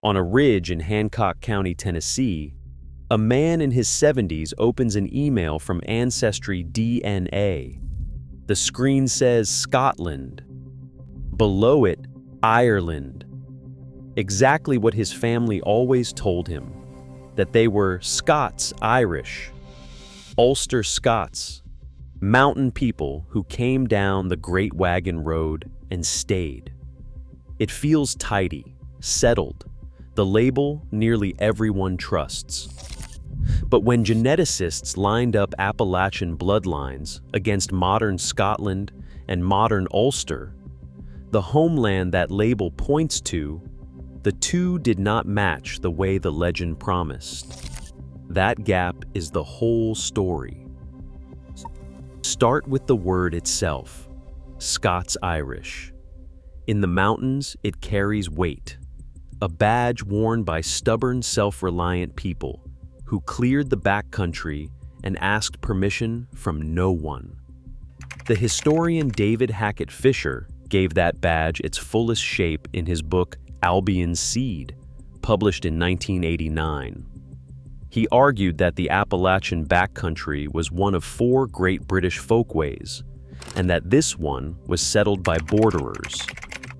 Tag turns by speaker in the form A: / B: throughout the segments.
A: On a ridge in Hancock County, Tennessee, a man in his 70s opens an email from Ancestry DNA. The screen says Scotland. Below it, Ireland. Exactly what his family always told him, that they were Scots-Irish, Ulster Scots, mountain people who came down the Great Wagon Road and stayed. It feels tidy, settled, the label nearly everyone trusts. But when geneticists lined up Appalachian bloodlines against modern Scotland and modern Ulster, the homeland that label points to, the two did not match the way the legend promised. That gap is the whole story. Start with the word itself, Scots-Irish. In the mountains, it carries weight, a badge worn by stubborn, self-reliant people who cleared the backcountry and asked permission from no one. The historian David Hackett Fisher gave that badge its fullest shape in his book Albion's Seed, published in 1989. He argued that the Appalachian backcountry was one of 4 great British folkways, and that this one was settled by borderers,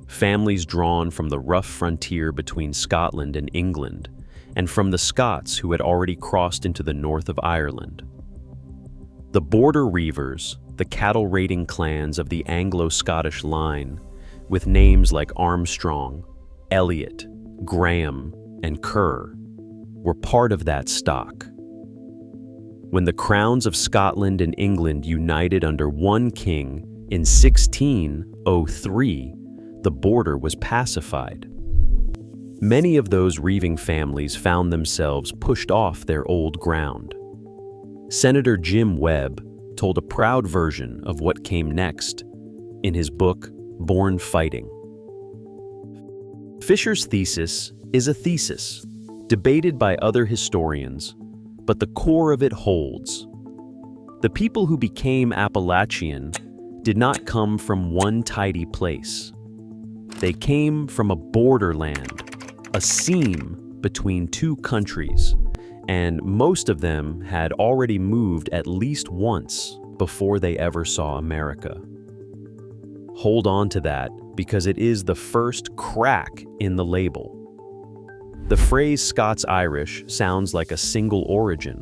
A: families drawn from the rough frontier between Scotland and England, and from the Scots who had already crossed into the north of Ireland. The border reivers, the cattle-raiding clans of the Anglo-Scottish line, with names like Armstrong, Elliot, Graham, and Kerr, were part of that stock. When the crowns of Scotland and England united under one king in 1603, the border was pacified. Many of those reiving families found themselves pushed off their old ground. Senator Jim Webb told a proud version of what came next in his book, Born Fighting. Fisher's thesis is a thesis, debated by other historians, but the core of it holds. The people who became Appalachian did not come from one tidy place. They came from a borderland, a seam between 2 countries, and most of them had already moved at least once before they ever saw America. Hold on to that because it is the first crack in the label. The phrase Scots-Irish sounds like a single origin.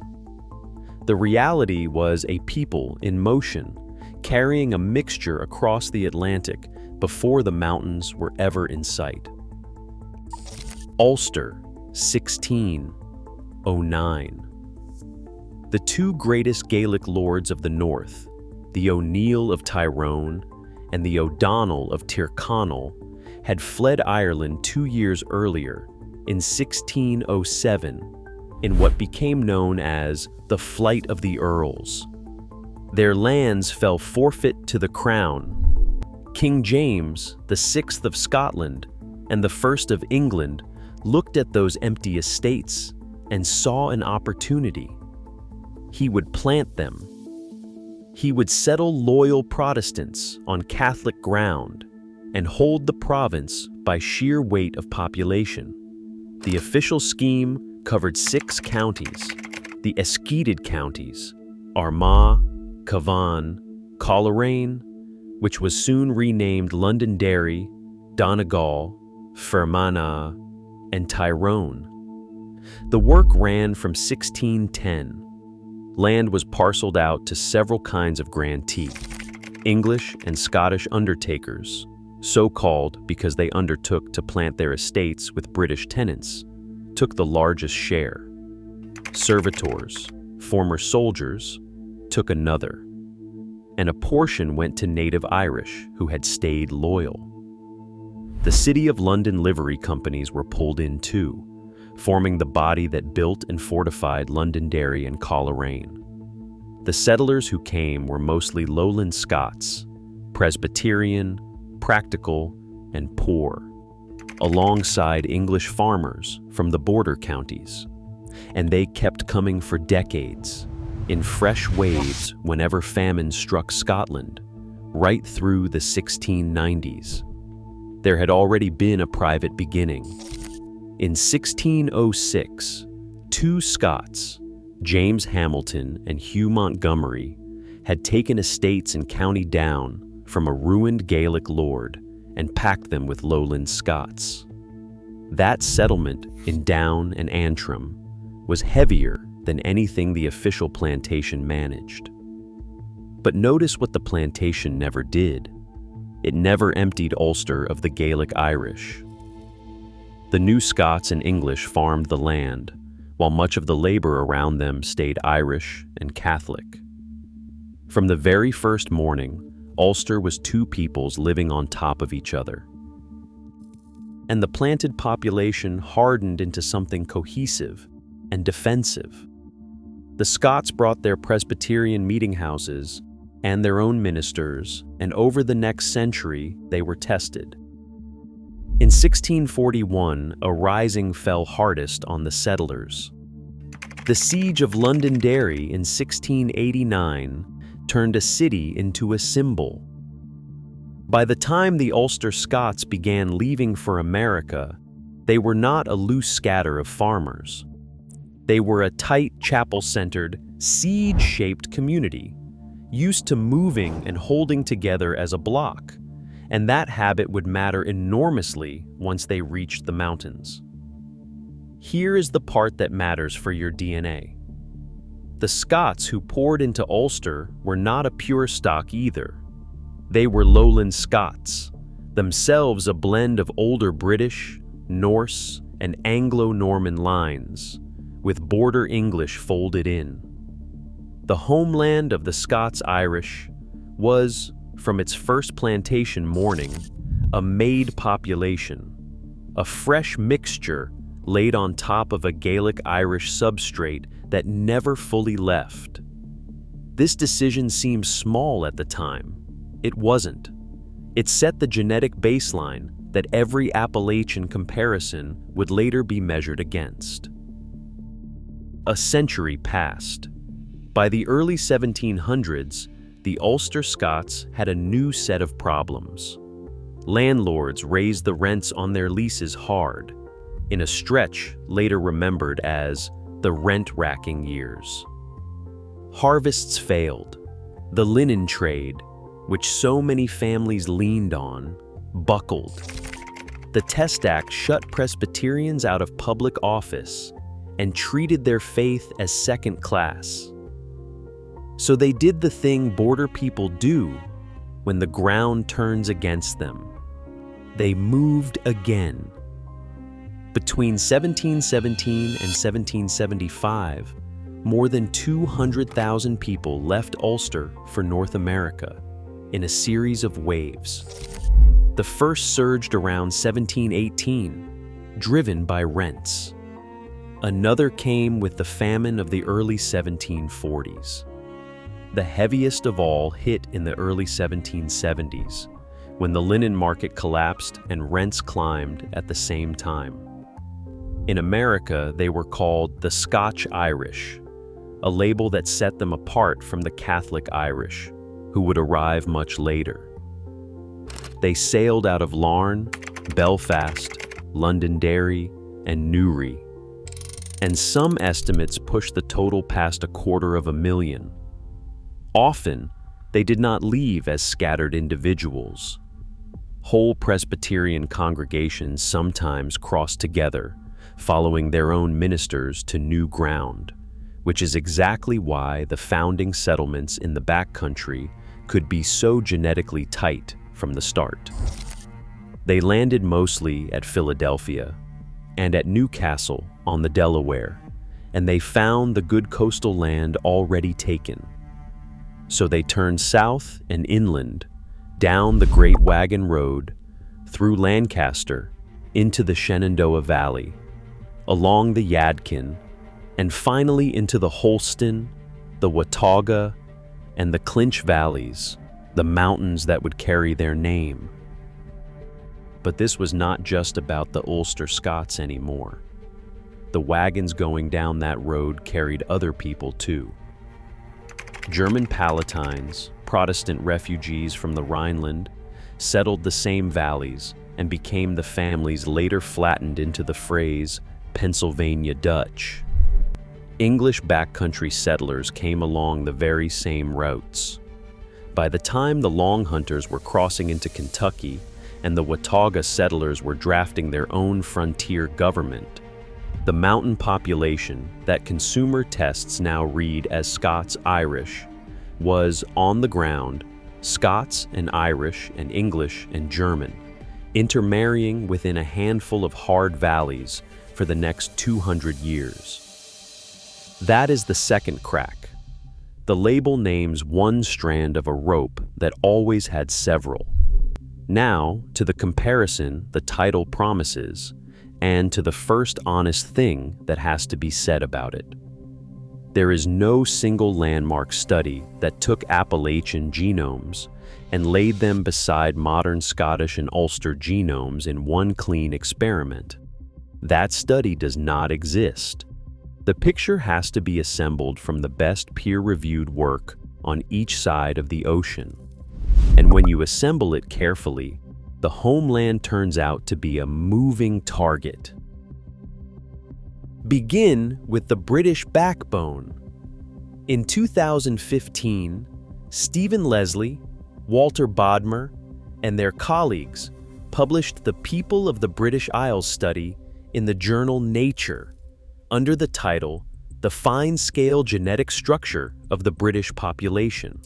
A: The reality was a people in motion, carrying a mixture across the Atlantic before the mountains were ever in sight. Ulster, 1609. The 2 greatest Gaelic lords of the north, the O'Neill of Tyrone and the O'Donnell of Tyrconnell, had fled Ireland 2 years earlier, in 1607, in what became known as the Flight of the Earls. Their lands fell forfeit to the crown. King James, the 6th of Scotland and the 1st of England, looked at those empty estates and saw an opportunity. He would plant them. He would settle loyal Protestants on Catholic ground and hold the province by sheer weight of population. The official scheme covered 6 counties, the Esceaded counties, Armagh, Cavan, Coleraine, which was soon renamed Londonderry, Donegal, Fermanagh, and Tyrone. The work ran from 1610. Land was parceled out to several kinds of grantees, English and Scottish undertakers, so called because they undertook to plant their estates with British tenants, took the largest share. Servitors, former soldiers, took another. And a portion went to native Irish who had stayed loyal. The City of London livery companies were pulled in too, forming the body that built and fortified Londonderry and Coleraine. The settlers who came were mostly lowland Scots, Presbyterian, practical, and poor, alongside English farmers from the border counties. And they kept coming for decades, in fresh waves whenever famine struck Scotland, right through the 1690s. There had already been a private beginning. In 1606, two Scots, James Hamilton and Hugh Montgomery, had taken estates in County Down from a ruined Gaelic lord and packed them with lowland Scots. That settlement in Down and Antrim was heavier than anything the official plantation managed. But notice what the plantation never did. It never emptied Ulster of the Gaelic Irish. The new Scots and English farmed the land, while much of the labor around them stayed Irish and Catholic. From the very first morning, Ulster was two peoples living on top of each other. And the planted population hardened into something cohesive and defensive. The Scots brought their Presbyterian meeting houses and their own ministers, and over the next century they were tested. In 1641, a rising fell hardest on the settlers. The siege of Londonderry in 1689 turned a city into a symbol. By the time the Ulster Scots began leaving for America, they were not a loose scatter of farmers. They were a tight, chapel-centered, siege-shaped community, used to moving and holding together as a block, and that habit would matter enormously once they reached the mountains. Here is the part that matters for your DNA. The Scots who poured into Ulster were not a pure stock either. They were lowland Scots, themselves a blend of older British, Norse, and Anglo-Norman lines, with border English folded in. The homeland of the Scots-Irish was, from its first plantation morning, a made population, a fresh mixture laid on top of a Gaelic-Irish substrate that never fully left. This decision seemed small at the time. It wasn't. It set the genetic baseline that every Appalachian comparison would later be measured against. A century passed. By the early 1700s, the Ulster Scots had a new set of problems. Landlords raised the rents on their leases hard, in a stretch later remembered as the rent-racking years. Harvests failed. The linen trade, which so many families leaned on, buckled. The Test Act shut Presbyterians out of public office and treated their faith as second class. So they did the thing border people do when the ground turns against them. They moved again. Between 1717 and 1775, more than 200,000 people left Ulster for North America in a series of waves. The first surged around 1718, driven by rents. Another came with the famine of the early 1740s. The heaviest of all hit in the early 1770s, when the linen market collapsed and rents climbed at the same time. In America, they were called the Scots-Irish, a label that set them apart from the Catholic Irish, who would arrive much later. They sailed out of Larne, Belfast, Londonderry, and Newry, and some estimates push the total past 250,000. Often, they did not leave as scattered individuals. Whole Presbyterian congregations sometimes crossed together, following their own ministers to new ground, which is exactly why the founding settlements in the backcountry could be so genetically tight from the start. They landed mostly at Philadelphia and at Newcastle on the Delaware, and they found the good coastal land already taken. So they turned south and inland, down the Great Wagon Road, through Lancaster, into the Shenandoah Valley, along the Yadkin, and finally into the Holston, the Watauga, and the Clinch Valleys, the mountains that would carry their name. But this was not just about the Ulster Scots anymore. The wagons going down that road carried other people too. German Palatines, Protestant refugees from the Rhineland, settled the same valleys and became the families later flattened into the phrase Pennsylvania Dutch. English backcountry settlers came along the very same routes. By the time the Long Hunters were crossing into Kentucky and the Watauga settlers were drafting their own frontier government, the mountain population that consumer tests now read as Scots-Irish was, on the ground, Scots and Irish and English and German, intermarrying within a handful of hard valleys for the next 200 years. That is the second crack. The label names one strand of a rope that always had several. Now, to the comparison the title promises, and to the first honest thing that has to be said about it. There is no single landmark study that took Appalachian genomes and laid them beside modern Scottish and Ulster genomes in one clean experiment. That study does not exist. The picture has to be assembled from the best peer-reviewed work on each side of the ocean. And when you assemble it carefully, the homeland turns out to be a moving target. Begin with the British backbone. In 2015, Stephen Leslie, Walter Bodmer, and their colleagues published the People of the British Isles study in the journal Nature under the title The Fine-Scale Genetic Structure of the British Population.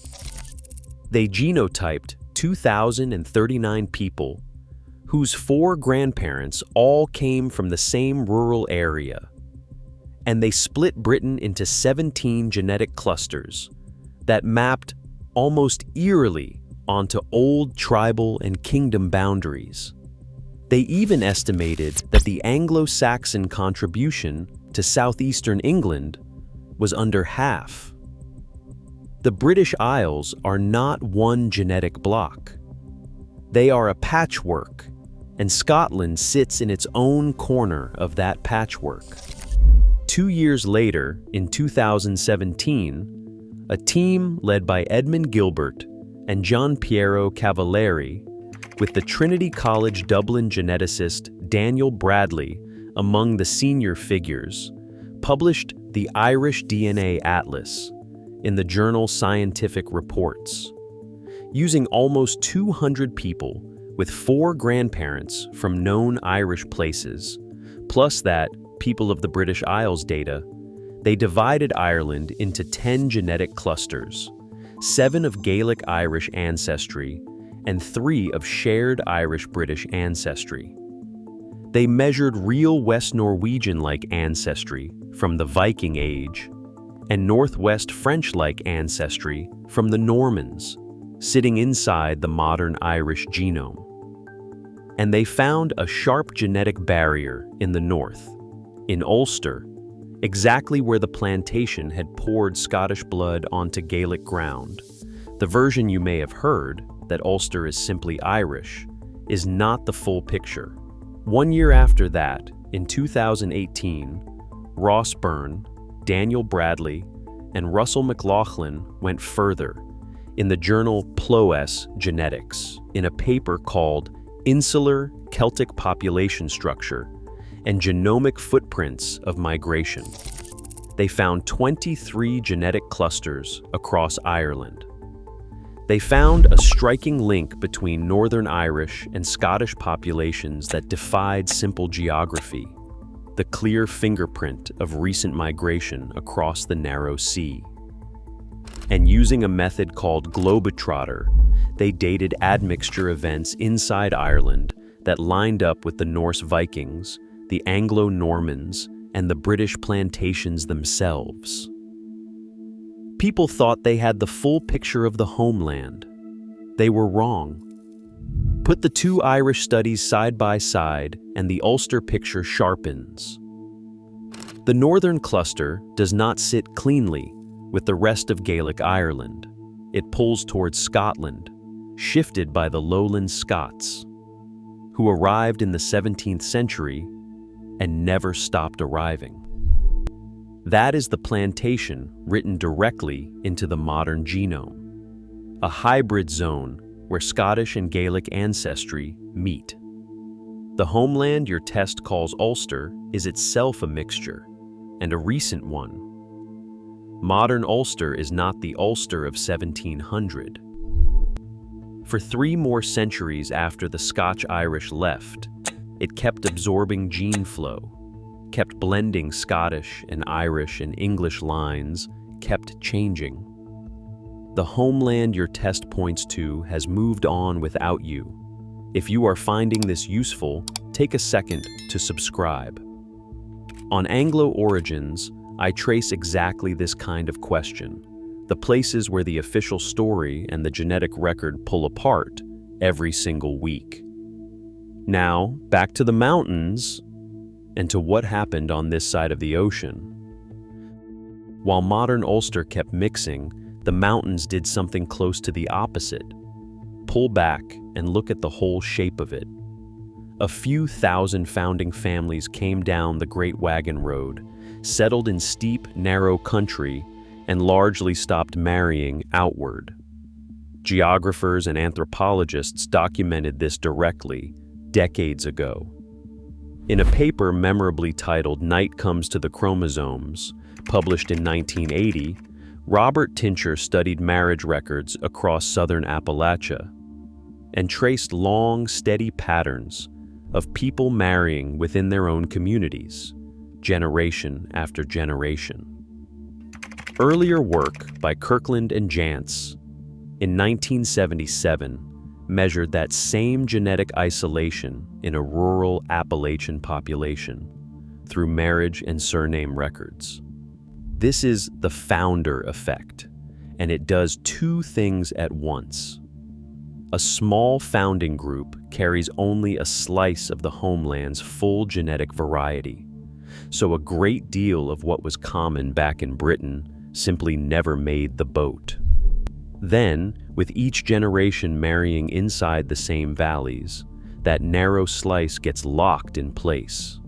A: They genotyped 2,039 people whose 4 grandparents all came from the same rural area, and they split Britain into 17 genetic clusters that mapped almost eerily onto old tribal and kingdom boundaries. They even estimated that the Anglo-Saxon contribution to southeastern England was under half. The British Isles are not one genetic block. They are a patchwork, and Scotland sits in its own corner of that patchwork. 2 years later, in 2017, a team led by Edmund Gilbert and Gian Piero Cavalieri, with the Trinity College Dublin geneticist Daniel Bradley among the senior figures, published the Irish DNA Atlas in the journal Scientific Reports. Using almost 200 people with 4 grandparents from known Irish places, plus that People of the British Isles data, they divided Ireland into 10 genetic clusters, 7 of Gaelic Irish ancestry and 3 of shared Irish-British ancestry. They measured real West Norwegian-like ancestry from the Viking Age and Northwest French-like ancestry from the Normans, sitting inside the modern Irish genome. And they found a sharp genetic barrier in the north, in Ulster, exactly where the plantation had poured Scottish blood onto Gaelic ground. The version you may have heard, that Ulster is simply Irish, is not the full picture. 1 year after that, in 2018, Ross Byrne, Daniel Bradley, and Russell McLaughlin went further in the journal PLOS Genetics in a paper called Insular Celtic Population Structure and Genomic Footprints of Migration. They found 23 genetic clusters across Ireland. They found a striking link between Northern Irish and Scottish populations that defied simple geography, the clear fingerprint of recent migration across the narrow sea. And using a method called Globetrotter, they dated admixture events inside Ireland that lined up with the Norse Vikings, the Anglo-Normans, and the British plantations themselves. People thought they had the full picture of the homeland. They were wrong. Put the 2 Irish studies side by side, and the Ulster picture sharpens. The northern cluster does not sit cleanly with the rest of Gaelic Ireland. It pulls towards Scotland, shifted by the lowland Scots, who arrived in the 17th century and never stopped arriving. That is the plantation written directly into the modern genome, a hybrid zone where Scottish and Gaelic ancestry meet. The homeland your test calls Ulster is itself a mixture, and a recent one. Modern Ulster is not the Ulster of 1700. For 3 more centuries after the Scots-Irish left, it kept absorbing gene flow, kept blending Scottish and Irish and English lines, kept changing. The homeland your test points to has moved on without you. If you are finding this useful, take a second to subscribe. On Anglo Origins, I trace exactly this kind of question, the places where the official story and the genetic record pull apart every single week. Now, back to the mountains and to what happened on this side of the ocean. While modern Ulster kept mixing, the mountains did something close to the opposite. Pull back and look at the whole shape of it. A few thousand founding families came down the Great Wagon Road, settled in steep, narrow country, and largely stopped marrying outward. Geographers and anthropologists documented this directly, decades ago. In a paper memorably titled Night Comes to the Chromosomes, published in 1980, Robert Tincher studied marriage records across southern Appalachia and traced long, steady patterns of people marrying within their own communities, generation after generation. Earlier work by Kirkland and Jantz in 1977 measured that same genetic isolation in a rural Appalachian population through marriage and surname records. This is the founder effect, and it does 2 things at once. A small founding group carries only a slice of the homeland's full genetic variety, so a great deal of what was common back in Britain simply never made the boat. Then, with each generation marrying inside the same valleys, that narrow slice gets locked in place.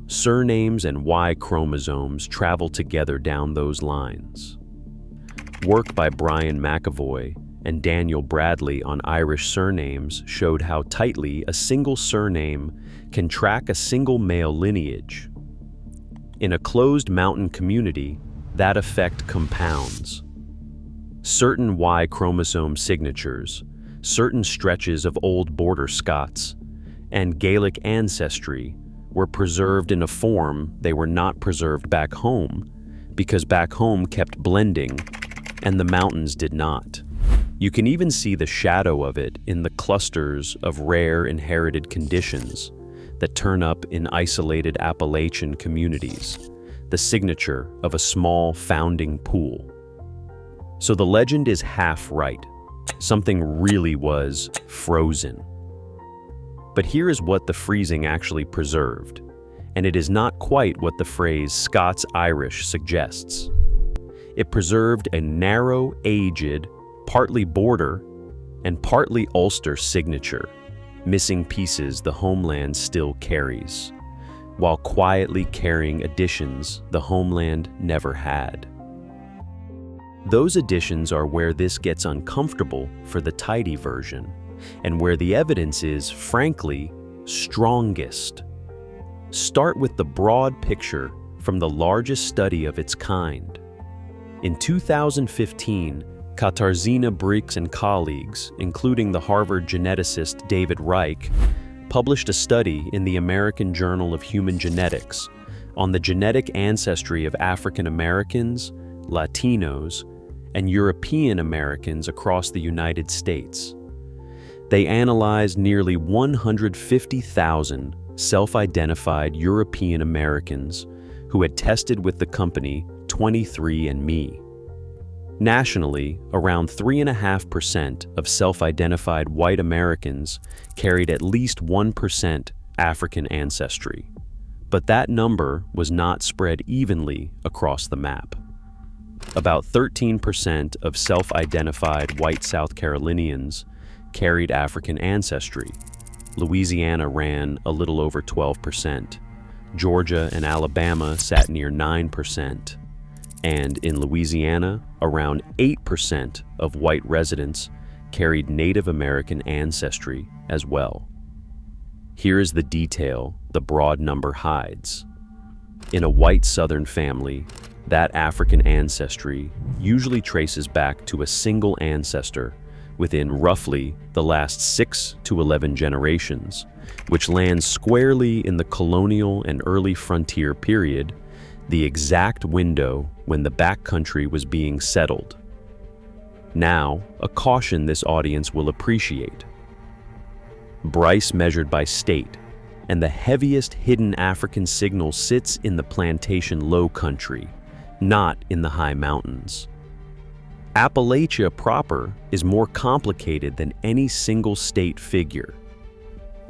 A: Surnames and Y chromosomes travel together down those lines. Work by Brian McAvoy and Daniel Bradley on Irish surnames showed how tightly a single surname can track a single male lineage. In a closed mountain community, that effect compounds. Certain Y chromosome signatures, certain stretches of old border Scots, and Gaelic ancestry were preserved in a form they were not preserved back home, because back home kept blending and the mountains did not. You can even see the shadow of it in the clusters of rare inherited conditions that turn up in isolated Appalachian communities, the signature of a small founding pool. So the legend is half right. Something really was frozen. But here is what the freezing actually preserved, and it is not quite what the phrase Scots-Irish suggests. It preserved a narrow, aged, partly border and partly Ulster signature, missing pieces the homeland still carries, while quietly carrying additions the homeland never had. Those additions are where this gets uncomfortable for the tidy version, and where the evidence is, frankly, strongest. Start with the broad picture from the largest study of its kind. In 2015, Katarzyna Brix and colleagues, including the Harvard geneticist David Reich, published a study in the American Journal of Human Genetics on the genetic ancestry of African Americans, Latinos, and European Americans across the United States. They analyzed nearly 150,000 self-identified European Americans who had tested with the company 23andMe. Nationally, around 3.5% of self-identified white Americans carried at least 1% African ancestry, but that number was not spread evenly across the map. About 13% of self-identified white South Carolinians carried African ancestry. Louisiana ran a little over 12%. Georgia and Alabama sat near 9%. And in Louisiana, around 8% of white residents carried Native American ancestry as well. Here is the detail the broad number hides. In a white Southern family, that African ancestry usually traces back to a single ancestor within roughly the last 6 to 11 generations, which lands squarely in the colonial and early frontier period, the exact window when the backcountry was being settled. Now, a caution this audience will appreciate. Bryce measured by state, and the heaviest hidden African signal sits in the plantation low country, not in the high mountains. Appalachia proper is more complicated than any single state figure.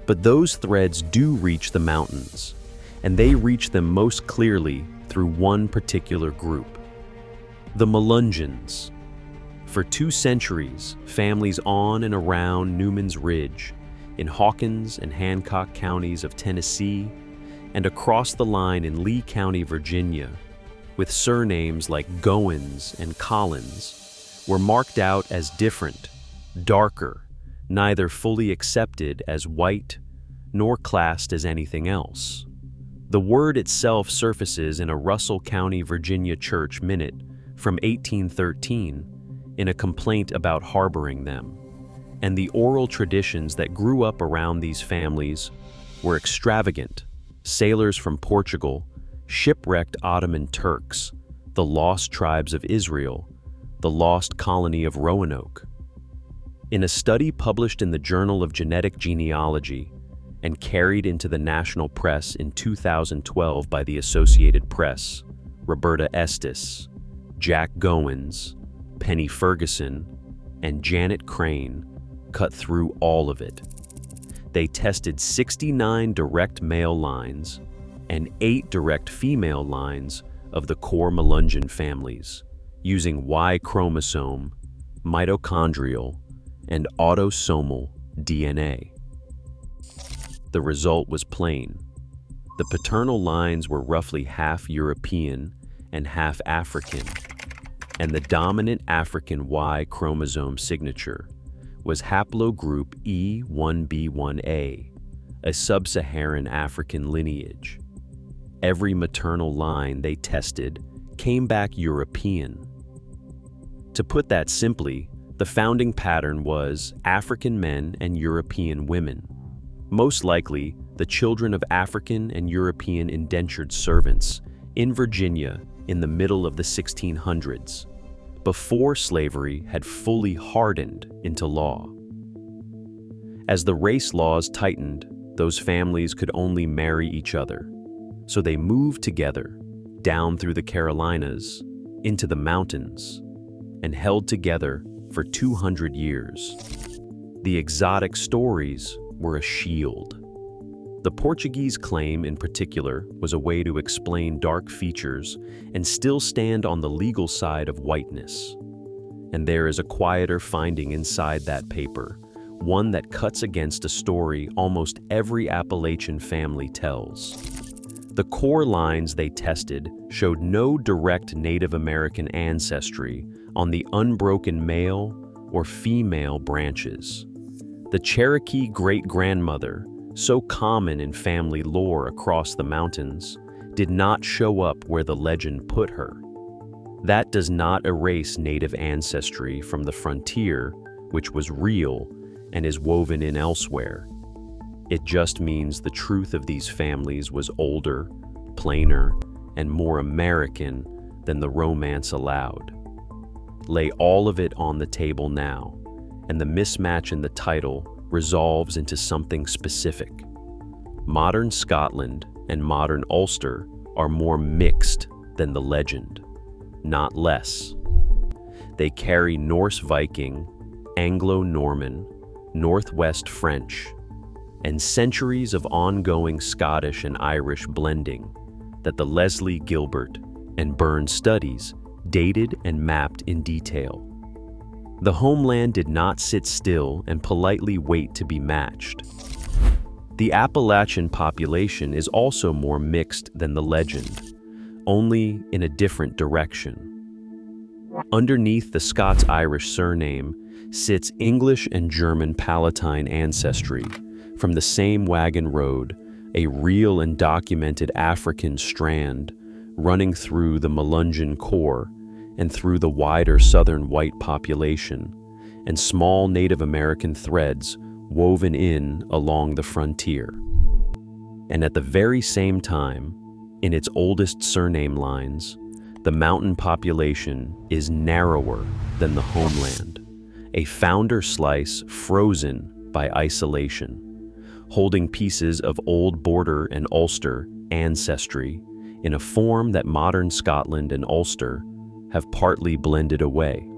A: But those threads do reach the mountains, and they reach them most clearly through one particular group: the Melungeons. For 2 centuries, families on and around Newman's Ridge, in Hawkins and Hancock counties of Tennessee, and across the line in Lee County, Virginia, with surnames like Goins and Collins, were marked out as different, darker, neither fully accepted as white nor classed as anything else. The word itself surfaces in a Russell County, Virginia church minute from 1813 in a complaint about harboring them, and the oral traditions that grew up around these families were extravagant. Sailors from Portugal, shipwrecked Ottoman Turks, the lost tribes of Israel, the lost colony of Roanoke. In a study published in the Journal of Genetic Genealogy and carried into the national press in 2012 by the Associated Press, Roberta Estes, Jack Goins, Penny Ferguson, and Janet Crane cut through all of it. They tested 69 direct male lines and 8 direct female lines of the core Melungeon families, using Y chromosome, mitochondrial, and autosomal DNA. The result was plain. The paternal lines were roughly half European and half African, and the dominant African Y chromosome signature was haplogroup E1b1a, a sub-Saharan African lineage. Every maternal line they tested came back European. To put that simply, the founding pattern was African men and European women, most likely the children of African and European indentured servants in Virginia in the middle of the 1600s, before slavery had fully hardened into law. As the race laws tightened, those families could only marry each other, so they moved together down through the Carolinas into the mountains and held together for 200 years. The exotic stories were a shield. The Portuguese claim in particular was a way to explain dark features and still stand on the legal side of whiteness. And there is a quieter finding inside that paper, one that cuts against a story almost every Appalachian family tells. The core lines they tested showed no direct Native American ancestry on the unbroken male or female branches. The Cherokee great-grandmother, so common in family lore across the mountains, did not show up where the legend put her. That does not erase Native ancestry from the frontier, which was real and is woven in elsewhere. It just means the truth of these families was older, plainer, and more American than the romance allowed. Lay all of it on the table now, and the mismatch in the title resolves into something specific. Modern Scotland and modern Ulster are more mixed than the legend, not less. They carry Norse Viking, Anglo-Norman, Northwest French, and centuries of ongoing Scottish and Irish blending that the Leslie Gilbert and Burns studies dated and mapped in detail. The homeland did not sit still and politely wait to be matched. The Appalachian population is also more mixed than the legend, only in a different direction. Underneath the Scots-Irish surname sits English and German Palatine ancestry, from the same wagon road, a real and documented African strand running through the Melungeon core and through the wider southern white population, and small Native American threads woven in along the frontier. And at the very same time, in its oldest surname lines, the mountain population is narrower than the homeland, a founder slice frozen by isolation, holding pieces of old Border and Ulster ancestry in a form that modern Scotland and Ulster have partly blended away.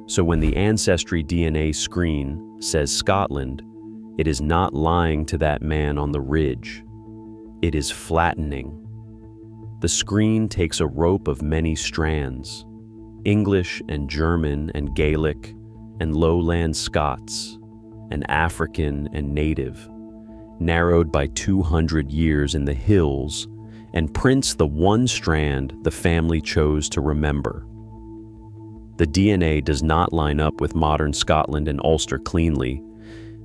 A: So when the Ancestry DNA screen says Scotland, it is not lying to that man on the ridge. It is flattening. The screen takes a rope of many strands, English and German and Gaelic and lowland Scots and African and native, narrowed by 200 years in the hills, and prints the one strand the family chose to remember. The DNA does not line up with modern Scotland and Ulster cleanly,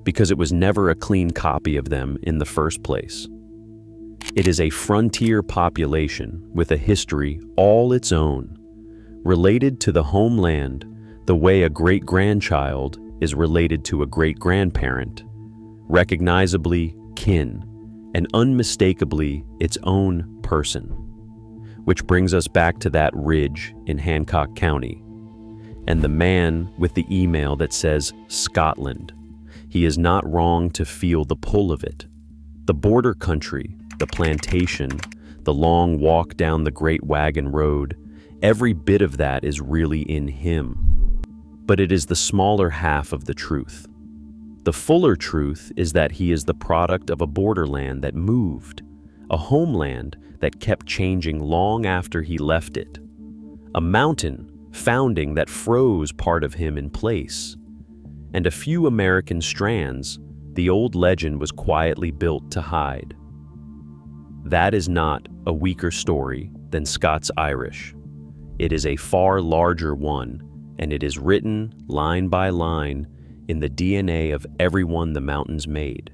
A: because it was never a clean copy of them in the first place. It is a frontier population with a history all its own, related to the homeland the way a great-grandchild is related to a great-grandparent, recognizably kin, and unmistakably its own person. Which brings us back to that ridge in Hancock County, and the man with the email that says Scotland. He is not wrong to feel the pull of it. The border country, the plantation, the long walk down the Great Wagon Road, every bit of that is really in him. But it is the smaller half of the truth. The fuller truth is that he is the product of a borderland that moved, a homeland that kept changing long after he left it, a mountain founding that froze part of him in place, and a few American strands the old legend was quietly built to hide. That is not a weaker story than Scots-Irish. It is a far larger one, and it is written line by line in the DNA of everyone the mountains made.